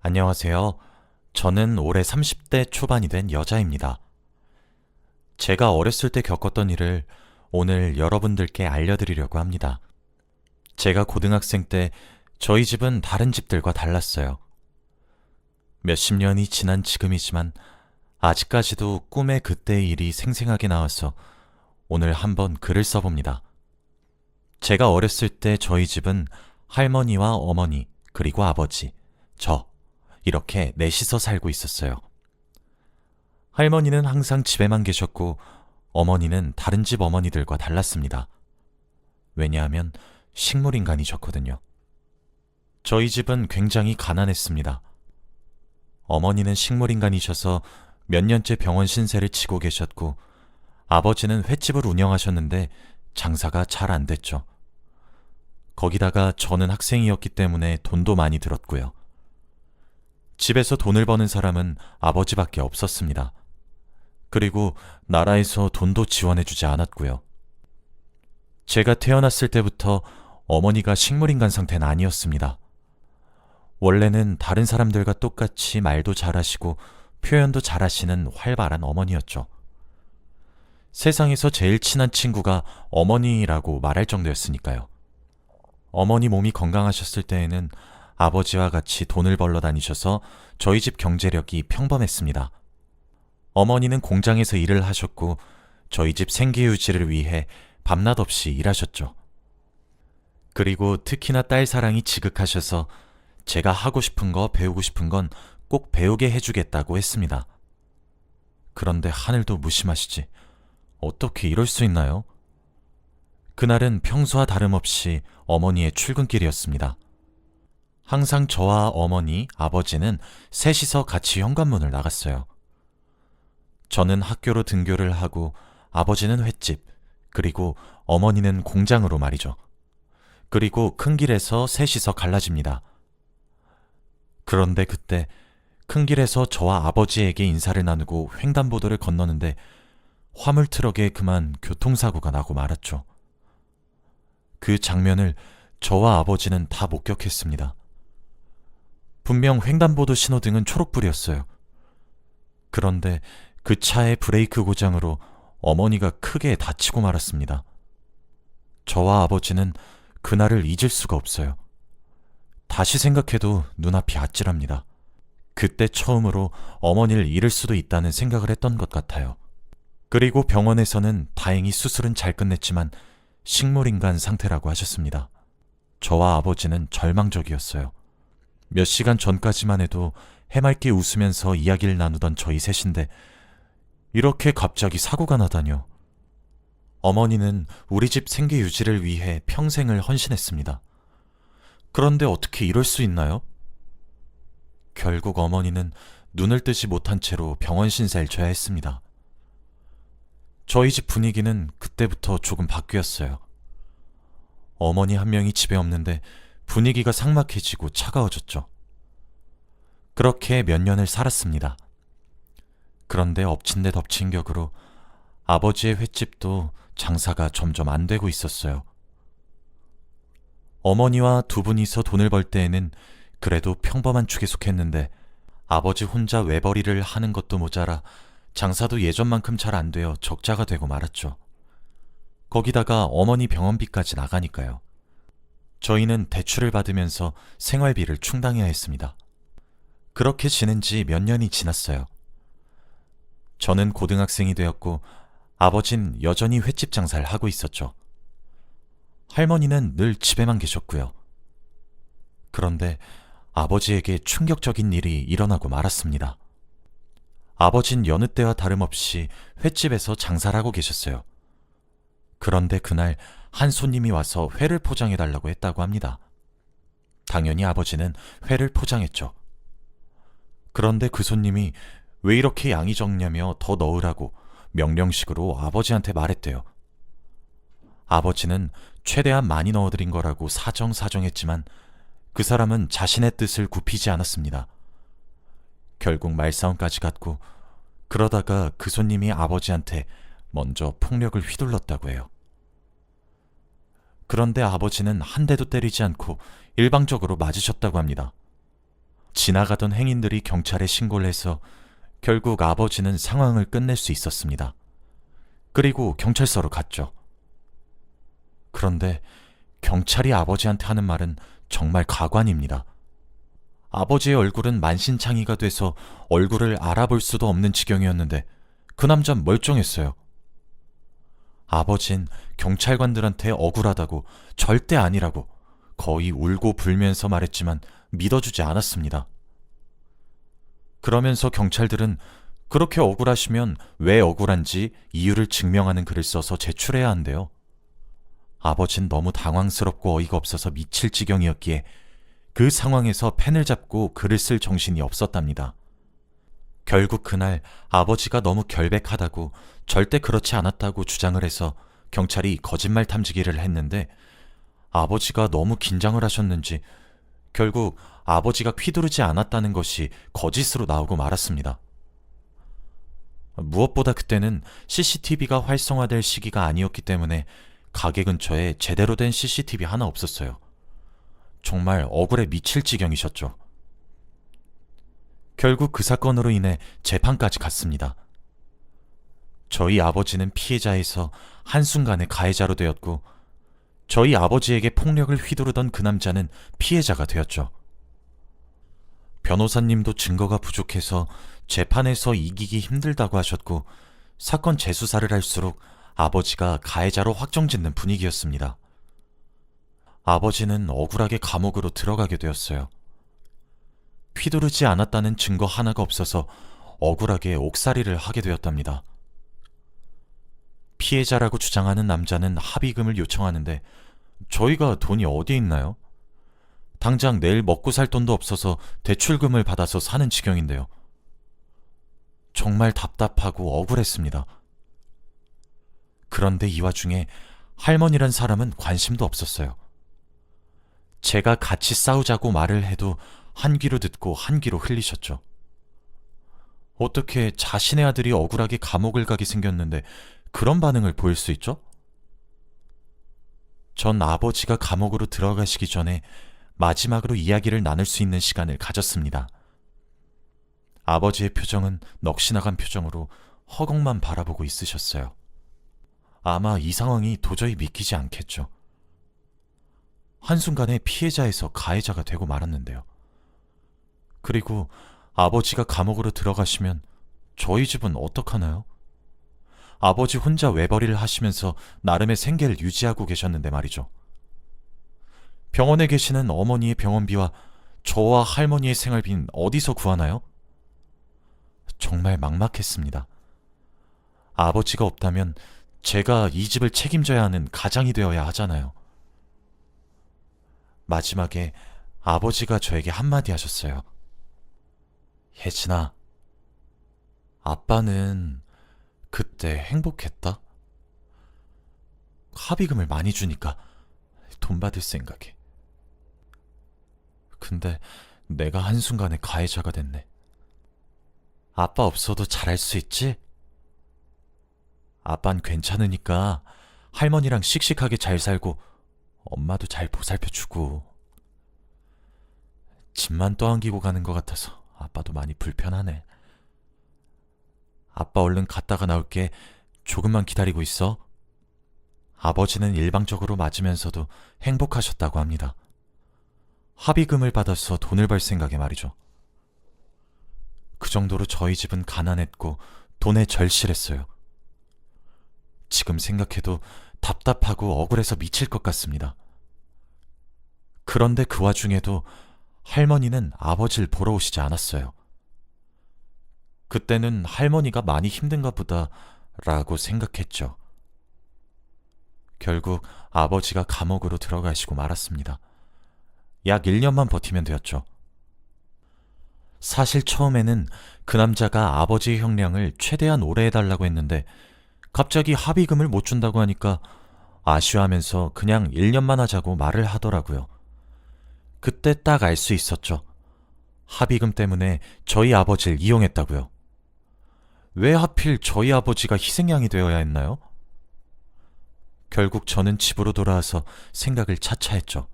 안녕하세요. 저는 올해 30대 초반이 된 여자입니다. 제가 어렸을 때 겪었던 일을 오늘 여러분들께 알려드리려고 합니다. 제가 고등학생 때 저희 집은 다른 집들과 달랐어요. 몇십 년이 지난 지금이지만 아직까지도 꿈에 그때의 일이 생생하게 나와서 오늘 한번 글을 써봅니다. 제가 어렸을 때 저희 집은 할머니와 어머니, 그리고 아버지, 저, 이렇게 넷이서 살고 있었어요. 할머니는 항상 집에만 계셨고 어머니는 다른 집 어머니들과 달랐습니다. 왜냐하면 식물인간이셨거든요. 저희 집은 굉장히 가난했습니다. 어머니는 식물인간이셔서 몇 년째 병원 신세를 지고 계셨고 아버지는 횟집을 운영하셨는데 장사가 잘 안 됐죠. 거기다가 저는 학생이었기 때문에 돈도 많이 들었고요. 집에서 돈을 버는 사람은 아버지밖에 없었습니다. 그리고 나라에서 돈도 지원해주지 않았고요. 제가 태어났을 때부터 어머니가 식물인간 상태는 아니었습니다. 원래는 다른 사람들과 똑같이 말도 잘하시고 표현도 잘하시는 활발한 어머니였죠. 세상에서 제일 친한 친구가 어머니라고 말할 정도였으니까요. 어머니 몸이 건강하셨을 때에는 아버지와 같이 돈을 벌러 다니셔서 저희 집 경제력이 평범했습니다. 어머니는 공장에서 일을 하셨고 저희 집 생계 유지를 위해 밤낮 없이 일하셨죠. 그리고 특히나 딸 사랑이 지극하셔서 제가 하고 싶은 거, 배우고 싶은 건 꼭 배우게 해주겠다고 했습니다. 그런데 하늘도 무심하시지. 어떻게 이럴 수 있나요? 그날은 평소와 다름없이 어머니의 출근길이었습니다. 항상 저와 어머니, 아버지는 셋이서 같이 현관문을 나갔어요. 저는 학교로 등교를 하고 아버지는 횟집, 그리고 어머니는 공장으로 말이죠. 그리고 큰 길에서 셋이서 갈라집니다. 그런데 그때 큰 길에서 저와 아버지에게 인사를 나누고 횡단보도를 건너는데 화물트럭에 그만 교통사고가 나고 말았죠. 그 장면을 저와 아버지는 다 목격했습니다. 분명 횡단보도 신호등은 초록불이었어요. 그런데 그 차의 브레이크 고장으로 어머니가 크게 다치고 말았습니다. 저와 아버지는 그날을 잊을 수가 없어요. 다시 생각해도 눈앞이 아찔합니다. 그때 처음으로 어머니를 잃을 수도 있다는 생각을 했던 것 같아요. 그리고 병원에서는 다행히 수술은 잘 끝냈지만 식물인간 상태라고 하셨습니다. 저와 아버지는 절망적이었어요. 몇 시간 전까지만 해도 해맑게 웃으면서 이야기를 나누던 저희 셋인데 이렇게 갑자기 사고가 나다뇨. 어머니는 우리 집 생계 유지를 위해 평생을 헌신했습니다. 그런데 어떻게 이럴 수 있나요? 결국 어머니는 눈을 뜨지 못한 채로 병원 신세를 져야 했습니다. 저희 집 분위기는 그때부터 조금 바뀌었어요. 어머니 한 명이 집에 없는데 분위기가 삭막해지고 차가워졌죠. 그렇게 몇 년을 살았습니다. 그런데 엎친 데 덮친 격으로 아버지의 횟집도 장사가 점점 안 되고 있었어요. 어머니와 두 분이서 돈을 벌 때에는 그래도 평범한 축에 속했는데 아버지 혼자 외벌이를 하는 것도 모자라 장사도 예전만큼 잘 안 되어 적자가 되고 말았죠. 거기다가 어머니 병원비까지 나가니까요. 저희는 대출을 받으면서 생활비를 충당해야 했습니다. 그렇게 지낸 지 몇 년이 지났어요. 저는 고등학생이 되었고 아버진 여전히 횟집 장사를 하고 있었죠. 할머니는 늘 집에만 계셨고요. 그런데 아버지에게 충격적인 일이 일어나고 말았습니다. 아버진 여느 때와 다름없이 횟집에서 장사를 하고 계셨어요. 그런데 그날 한 손님이 와서 회를 포장해달라고 했다고 합니다. 당연히 아버지는 회를 포장했죠. 그런데 그 손님이 왜 이렇게 양이 적냐며 더 넣으라고 명령식으로 아버지한테 말했대요. 아버지는 최대한 많이 넣어드린 거라고 사정사정했지만 그 사람은 자신의 뜻을 굽히지 않았습니다. 결국 말싸움까지 갔고 그러다가 그 손님이 아버지한테 먼저 폭력을 휘둘렀다고 해요. 그런데 아버지는 한 대도 때리지 않고 일방적으로 맞으셨다고 합니다. 지나가던 행인들이 경찰에 신고를 해서 결국 아버지는 상황을 끝낼 수 있었습니다. 그리고 경찰서로 갔죠. 그런데 경찰이 아버지한테 하는 말은 정말 가관입니다. 아버지의 얼굴은 만신창이가 돼서 얼굴을 알아볼 수도 없는 지경이었는데 그 남자는 멀쩡했어요. 아버진 경찰관들한테 억울하다고, 절대 아니라고 거의 울고 불면서 말했지만 믿어주지 않았습니다. 그러면서 경찰들은 그렇게 억울하시면 왜 억울한지 이유를 증명하는 글을 써서 제출해야 한대요. 아버진 너무 당황스럽고 어이가 없어서 미칠 지경이었기에 그 상황에서 펜을 잡고 글을 쓸 정신이 없었답니다. 결국 그날 아버지가 너무 결백하다고, 절대 그렇지 않았다고 주장을 해서 경찰이 거짓말 탐지기를 했는데 아버지가 너무 긴장을 하셨는지 결국 아버지가 휘두르지 않았다는 것이 거짓으로 나오고 말았습니다. 무엇보다 그때는 CCTV가 활성화될 시기가 아니었기 때문에 가게 근처에 제대로 된 CCTV 하나 없었어요. 정말 억울해 미칠 지경이셨죠. 결국 그 사건으로 인해 재판까지 갔습니다. 저희 아버지는 피해자에서 한순간에 가해자로 되었고, 저희 아버지에게 폭력을 휘두르던 그 남자는 피해자가 되었죠. 변호사님도 증거가 부족해서 재판에서 이기기 힘들다고 하셨고, 사건 재수사를 할수록 아버지가 가해자로 확정짓는 분위기였습니다. 아버지는 억울하게 감옥으로 들어가게 되었어요. 휘두르지 않았다는 증거 하나가 없어서 억울하게 옥살이를 하게 되었답니다. 피해자라고 주장하는 남자는 합의금을 요청하는데 저희가 돈이 어디에 있나요? 당장 내일 먹고 살 돈도 없어서 대출금을 받아서 사는 지경인데요. 정말 답답하고 억울했습니다. 그런데 이 와중에 할머니란 사람은 관심도 없었어요. 제가 같이 싸우자고 말을 해도 한 귀로 듣고 한 귀로 흘리셨죠. 어떻게 자신의 아들이 억울하게 감옥을 가게 생겼는데 그런 반응을 보일 수 있죠? 전 아버지가 감옥으로 들어가시기 전에 마지막으로 이야기를 나눌 수 있는 시간을 가졌습니다. 아버지의 표정은 넋이 나간 표정으로 허공만 바라보고 있으셨어요. 아마 이 상황이 도저히 믿기지 않겠죠. 한순간에 피해자에서 가해자가 되고 말았는데요. 그리고 아버지가 감옥으로 들어가시면 저희 집은 어떡하나요? 아버지 혼자 외벌이를 하시면서 나름의 생계를 유지하고 계셨는데 말이죠. 병원에 계시는 어머니의 병원비와 저와 할머니의 생활비는 어디서 구하나요? 정말 막막했습니다. 아버지가 없다면 제가 이 집을 책임져야 하는 가장이 되어야 하잖아요. 마지막에 아버지가 저에게 한마디 하셨어요. 혜진아, 아빠는 그때 행복했다? 합의금을 많이 주니까 돈 받을 생각에. 근데 내가 한순간에 가해자가 됐네. 아빠 없어도 잘할 수 있지? 아빤 괜찮으니까 할머니랑 씩씩하게 잘 살고 엄마도 잘 보살펴주고. 집만 떠안기고 가는 것 같아서 아빠도 많이 불편하네. 아빠 얼른 갔다가 나올게. 조금만 기다리고 있어. 아버지는 일방적으로 맞으면서도 행복하셨다고 합니다. 합의금을 받아서 돈을 벌 생각에 말이죠. 그 정도로 저희 집은 가난했고 돈에 절실했어요. 지금 생각해도 답답하고 억울해서 미칠 것 같습니다. 그런데 그 와중에도 할머니는 아버지를 보러 오시지 않았어요. 그때는 할머니가 많이 힘든가 보다라고 생각했죠. 결국 아버지가 감옥으로 들어가시고 말았습니다. 약 1년만 버티면 되었죠. 사실 처음에는 그 남자가 아버지의 형량을 최대한 오래 해달라고 했는데 갑자기 합의금을 못 준다고 하니까 아쉬워하면서 그냥 1년만 하자고 말을 하더라고요. 그때 딱 알 수 있었죠. 합의금 때문에 저희 아버지를 이용했다고요. 왜 하필 저희 아버지가 희생양이 되어야 했나요? 결국 저는 집으로 돌아와서 생각을 차차했죠.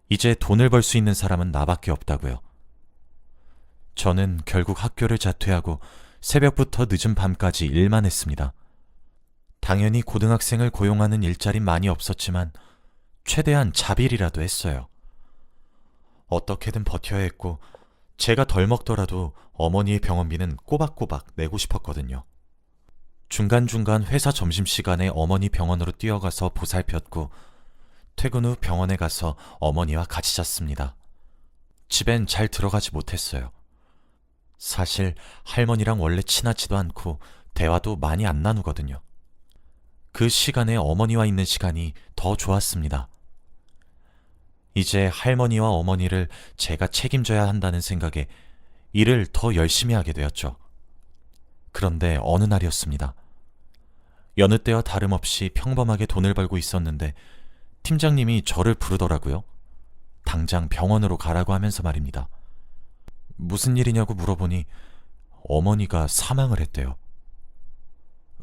이제 돈을 벌 수 있는 사람은 나밖에 없다고요. 저는 결국 학교를 자퇴하고 새벽부터 늦은 밤까지 일만 했습니다. 당연히 고등학생을 고용하는 일자리는 많이 없었지만 최대한 자빌이라도 했어요. 어떻게든 버텨야 했고 제가 덜 먹더라도 어머니의 병원비는 꼬박꼬박 내고 싶었거든요. 중간중간 회사 점심시간에 어머니 병원으로 뛰어가서 보살폈고 퇴근 후 병원에 가서 어머니와 같이 잤습니다. 집엔 잘 들어가지 못했어요. 사실 할머니랑 원래 친하지도 않고 대화도 많이 안 나누거든요. 그 시간에 어머니와 있는 시간이 더 좋았습니다. 이제 할머니와 어머니를 제가 책임져야 한다는 생각에 일을 더 열심히 하게 되었죠. 그런데 어느 날이었습니다. 여느 때와 다름없이 평범하게 돈을 벌고 있었는데 팀장님이 저를 부르더라고요. 당장 병원으로 가라고 하면서 말입니다. 무슨 일이냐고 물어보니 어머니가 사망을 했대요.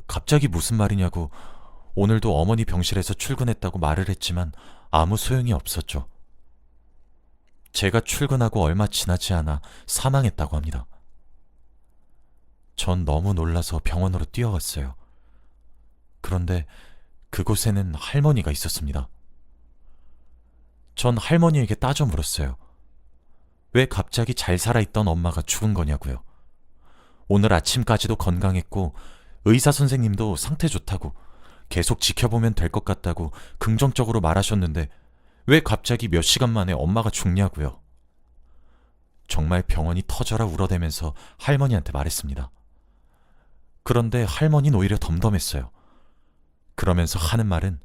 갑자기 무슨 말이냐고 오늘도 어머니 병실에서 출근했다고 말을 했지만 아무 소용이 없었죠. 제가 출근하고 얼마 지나지 않아 사망했다고 합니다. 전 너무 놀라서 병원으로 뛰어갔어요. 그런데 그곳에는 할머니가 있었습니다. 전 할머니에게 따져 물었어요. 왜 갑자기 잘 살아있던 엄마가 죽은 거냐고요. 오늘 아침까지도 건강했고 의사 선생님도 상태 좋다고 계속 지켜보면 될 것 같다고 긍정적으로 말하셨는데 왜 갑자기 몇 시간 만에 엄마가 죽냐고요. 정말 병원이 터져라 울어대면서 할머니한테 말했습니다. 그런데 할머니는 오히려 덤덤했어요. 그러면서 하는 말은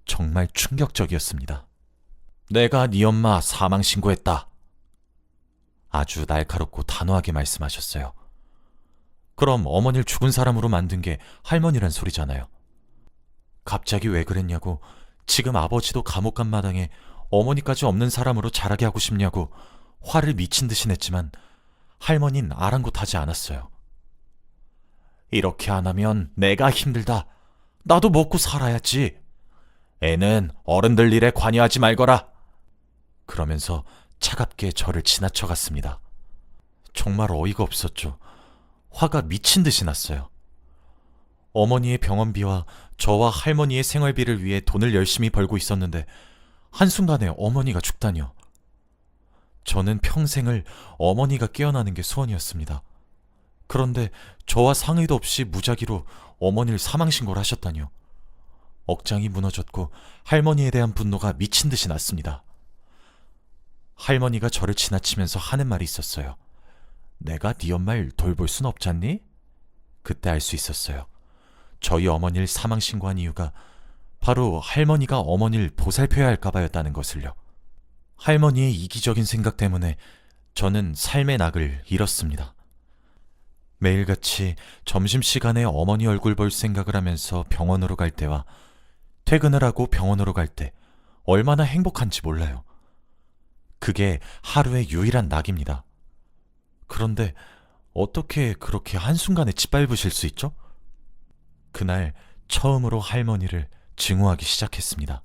정말 충격적이었습니다. 내가 네 엄마 사망 신고했다. 아주 날카롭고 단호하게 말씀하셨어요. 그럼 어머니를 죽은 사람으로 만든 게 할머니란 소리잖아요. 갑자기 왜 그랬냐고, 지금 아버지도 감옥 간 마당에 어머니까지 없는 사람으로 자라게 하고 싶냐고 화를 미친 듯이 냈지만 할머니는 아랑곳하지 않았어요. 이렇게 안 하면 내가 힘들다. 나도 먹고 살아야지. 애는 어른들 일에 관여하지 말거라. 그러면서 차갑게 저를 지나쳐 갔습니다. 정말 어이가 없었죠. 화가 미친 듯이 났어요. 어머니의 병원비와 저와 할머니의 생활비를 위해 돈을 열심히 벌고 있었는데 한순간에 어머니가 죽다니요. 저는 평생을 어머니가 깨어나는 게 소원이었습니다. 그런데 저와 상의도 없이 무작위로 어머니를 사망신고를 하셨다니요. 억장이 무너졌고 할머니에 대한 분노가 미친 듯이 났습니다. 할머니가 저를 지나치면서 하는 말이 있었어요. 내가 네 엄마를 돌볼 순 없잖니? 그때 알 수 있었어요. 저희 어머니를 사망신고한 이유가 바로 할머니가 어머니를 보살펴야 할까봐였다는 것을요. 할머니의 이기적인 생각 때문에 저는 삶의 낙을 잃었습니다. 매일같이 점심시간에 어머니 얼굴 볼 생각을 하면서 병원으로 갈 때와 퇴근을 하고 병원으로 갈 때 얼마나 행복한지 몰라요. 그게 하루의 유일한 낙입니다. 그런데 어떻게 그렇게 한순간에 짓밟으실 수 있죠? 그날 처음으로 할머니를 증오하기 시작했습니다.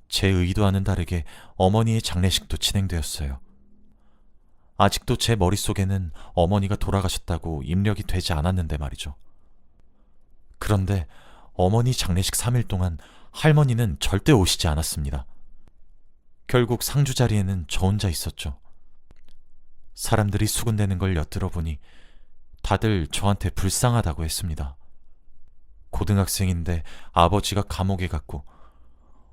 제 의도와는 다르게 어머니의 장례식도 진행되었어요. 아직도 제 머릿속에는 어머니가 돌아가셨다고 입력이 되지 않았는데 말이죠. 그런데 어머니 장례식 3일 동안 할머니는 절대 오시지 않았습니다. 결국 상주 자리에는 저 혼자 있었죠. 사람들이 수군대는 걸 엿들어 보니 다들 저한테 불쌍하다고 했습니다. 고등학생인데 아버지가 감옥에 갔고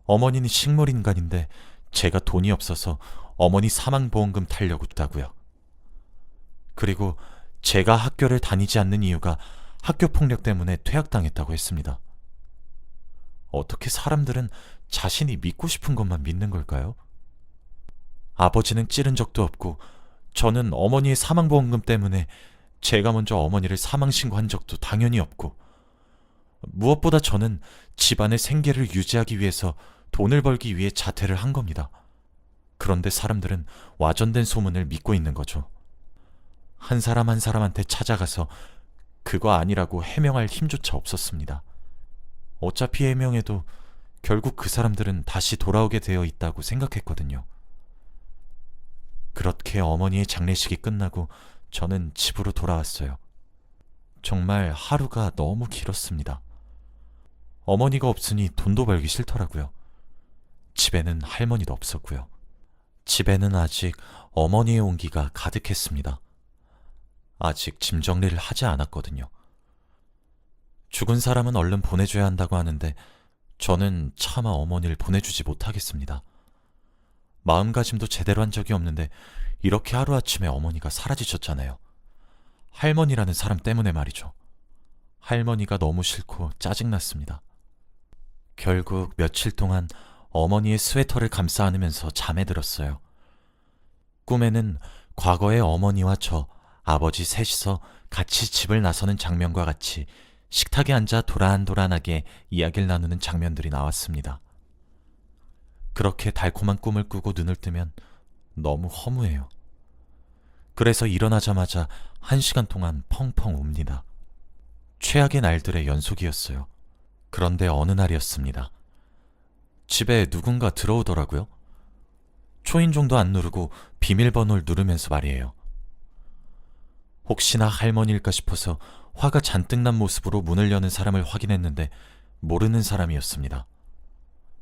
어머니는 식물인간인데 제가 돈이 없어서 어머니 사망보험금 타려고 했다고요. 그리고 제가 학교를 다니지 않는 이유가 학교폭력 때문에 퇴학당했다고 했습니다. 어떻게 사람들은 자신이 믿고 싶은 것만 믿는 걸까요? 아버지는 찌른 적도 없고 저는 어머니의 사망보험금 때문에 제가 먼저 어머니를 사망신고한 적도 당연히 없고 무엇보다 저는 집안의 생계를 유지하기 위해서 돈을 벌기 위해 자퇴를 한 겁니다. 그런데 사람들은 와전된 소문을 믿고 있는 거죠. 한 사람 한 사람한테 찾아가서 그거 아니라고 해명할 힘조차 없었습니다. 어차피 해명해도 결국 그 사람들은 다시 돌아오게 되어 있다고 생각했거든요. 그렇게 어머니의 장례식이 끝나고 저는 집으로 돌아왔어요. 정말 하루가 너무 길었습니다. 어머니가 없으니 돈도 벌기 싫더라고요. 집에는 할머니도 없었고요. 집에는 아직 어머니의 온기가 가득했습니다. 아직 짐 정리를 하지 않았거든요. 죽은 사람은 얼른 보내줘야 한다고 하는데 저는 차마 어머니를 보내주지 못하겠습니다. 마음가짐도 제대로 한 적이 없는데 이렇게 하루아침에 어머니가 사라지셨잖아요. 할머니라는 사람 때문에 말이죠. 할머니가 너무 싫고 짜증났습니다. 결국 며칠 동안 어머니의 스웨터를 감싸 안으면서 잠에 들었어요. 꿈에는 과거의 어머니와 저, 아버지 셋이서 같이 집을 나서는 장면과 같이 식탁에 앉아 도란도란하게 이야기를 나누는 장면들이 나왔습니다. 그렇게 달콤한 꿈을 꾸고 눈을 뜨면 너무 허무해요. 그래서 일어나자마자 1시간 동안 펑펑 웁니다. 최악의 날들의 연속이었어요. 그런데 어느 날이었습니다. 집에 누군가 들어오더라고요. 초인종도 안 누르고 비밀번호를 누르면서 말이에요. 혹시나 할머니일까 싶어서 화가 잔뜩 난 모습으로 문을 여는 사람을 확인했는데 모르는 사람이었습니다.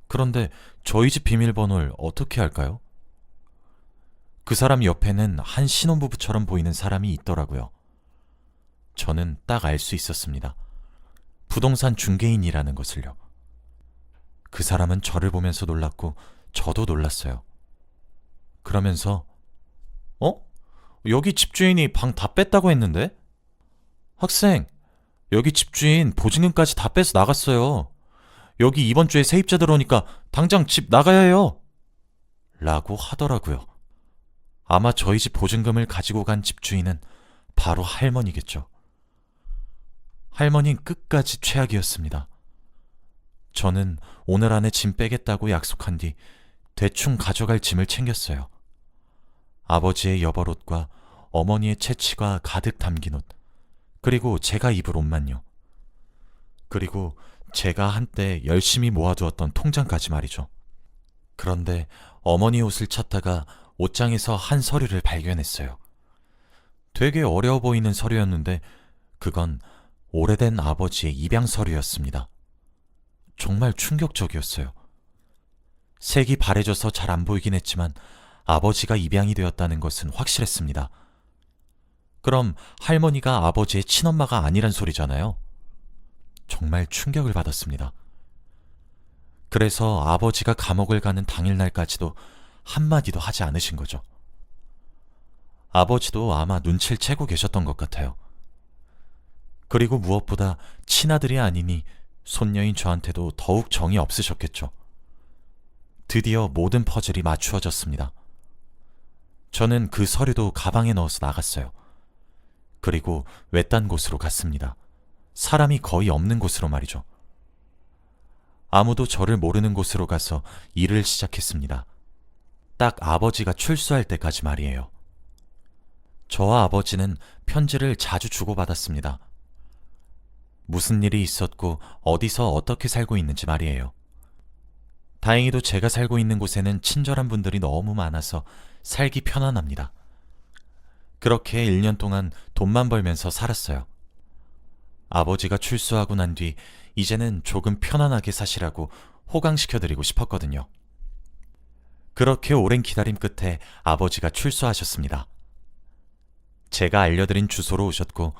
그런데 저희 집 비밀번호를 어떻게 할까요? 그 사람 옆에는 한 신혼부부처럼 보이는 사람이 있더라고요. 저는 딱 알 수 있었습니다. 부동산 중개인이라는 것을요. 그 사람은 저를 보면서 놀랐고 저도 놀랐어요. 그러면서 여기 집주인이 방 다 뺐다고 했는데? 학생, 여기 집주인 보증금까지 다 빼서 나갔어요. 여기 이번 주에 세입자 들어오니까 당장 집 나가야 해요. 라고 하더라고요. 아마 저희 집 보증금을 가지고 간 집주인은 바로 할머니겠죠. 할머니는 끝까지 최악이었습니다. 저는 오늘 안에 짐 빼겠다고 약속한 뒤 대충 가져갈 짐을 챙겼어요. 아버지의 여벌옷과 어머니의 채취가 가득 담긴 옷, 그리고 제가 입을 옷만요. 그리고 제가 한때 열심히 모아두었던 통장까지 말이죠. 그런데 어머니 옷을 찾다가 옷장에서 한 서류를 발견했어요. 되게 어려워 보이는 서류였는데 그건 오래된 아버지의 입양 서류였습니다. 정말 충격적이었어요. 색이 바래져서 잘 안 보이긴 했지만 아버지가 입양이 되었다는 것은 확실했습니다. 그럼 할머니가 아버지의 친엄마가 아니란 소리잖아요. 정말 충격을 받았습니다. 그래서 아버지가 감옥을 가는 당일날까지도 한마디도 하지 않으신 거죠. 아버지도 아마 눈치를 채고 계셨던 것 같아요. 그리고 무엇보다 친아들이 아니니 손녀인 저한테도 더욱 정이 없으셨겠죠. 드디어 모든 퍼즐이 맞추어졌습니다. 저는 그 서류도 가방에 넣어서 나갔어요. 그리고 외딴 곳으로 갔습니다. 사람이 거의 없는 곳으로 말이죠. 아무도 저를 모르는 곳으로 가서 일을 시작했습니다. 딱 아버지가 출소할 때까지 말이에요. 저와 아버지는 편지를 자주 주고받았습니다. 무슨 일이 있었고 어디서 어떻게 살고 있는지 말이에요. 다행히도 제가 살고 있는 곳에는 친절한 분들이 너무 많아서 살기 편안합니다. 그렇게 1년 동안 돈만 벌면서 살았어요. 아버지가 출소하고 난 뒤 이제는 조금 편안하게 사시라고 호강시켜드리고 싶었거든요. 그렇게 오랜 기다림 끝에 아버지가 출소하셨습니다. 제가 알려드린 주소로 오셨고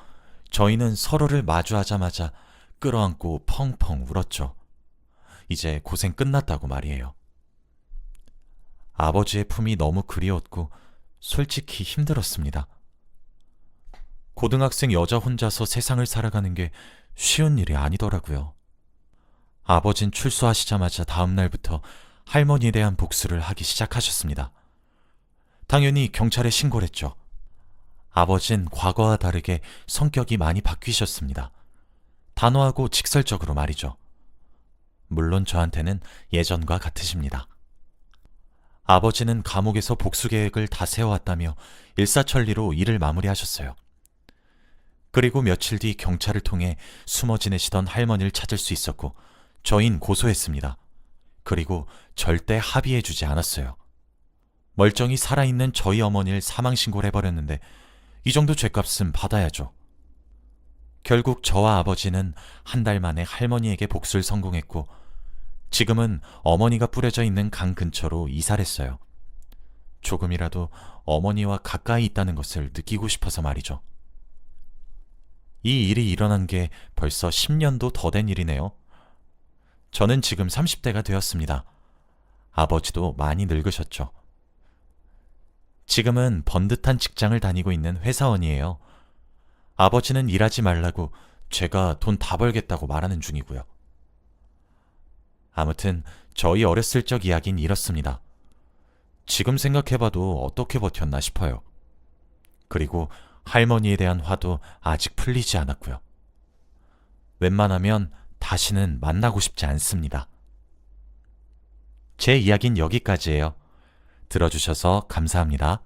저희는 서로를 마주하자마자 끌어안고 펑펑 울었죠. 이제 고생 끝났다고 말이에요. 아버지의 품이 너무 그리웠고 솔직히 힘들었습니다. 고등학생 여자 혼자서 세상을 살아가는 게 쉬운 일이 아니더라고요. 아버진 출소하시자마자 다음 날부터 할머니에 대한 복수를 하기 시작하셨습니다. 당연히 경찰에 신고를 했죠. 아버진 과거와 다르게 성격이 많이 바뀌셨습니다. 단호하고 직설적으로 말이죠. 물론 저한테는 예전과 같으십니다. 아버지는 감옥에서 복수 계획을 다 세워왔다며 일사천리로 일을 마무리하셨어요. 그리고 며칠 뒤 경찰을 통해 숨어 지내시던 할머니를 찾을 수 있었고 저희는 고소했습니다. 그리고 절대 합의해주지 않았어요. 멀쩡히 살아있는 저희 어머니를 사망신고를 해버렸는데 이 정도 죗값은 받아야죠. 결국 저와 아버지는 한 달 만에 할머니에게 복수를 성공했고 지금은 어머니가 뿌려져 있는 강 근처로 이사를 했어요. 조금이라도 어머니와 가까이 있다는 것을 느끼고 싶어서 말이죠. 이 일이 일어난 게 벌써 10년도 더 된 일이네요. 저는 지금 30대가 되었습니다. 아버지도 많이 늙으셨죠. 지금은 번듯한 직장을 다니고 있는 회사원이에요. 아버지는 일하지 말라고 제가 돈 다 벌겠다고 말하는 중이고요. 아무튼 저희 어렸을 적 이야기는 이렇습니다. 지금 생각해봐도 어떻게 버텼나 싶어요. 그리고 할머니에 대한 화도 아직 풀리지 않았고요. 웬만하면 다시는 만나고 싶지 않습니다. 제 이야기는 여기까지예요. 들어주셔서 감사합니다.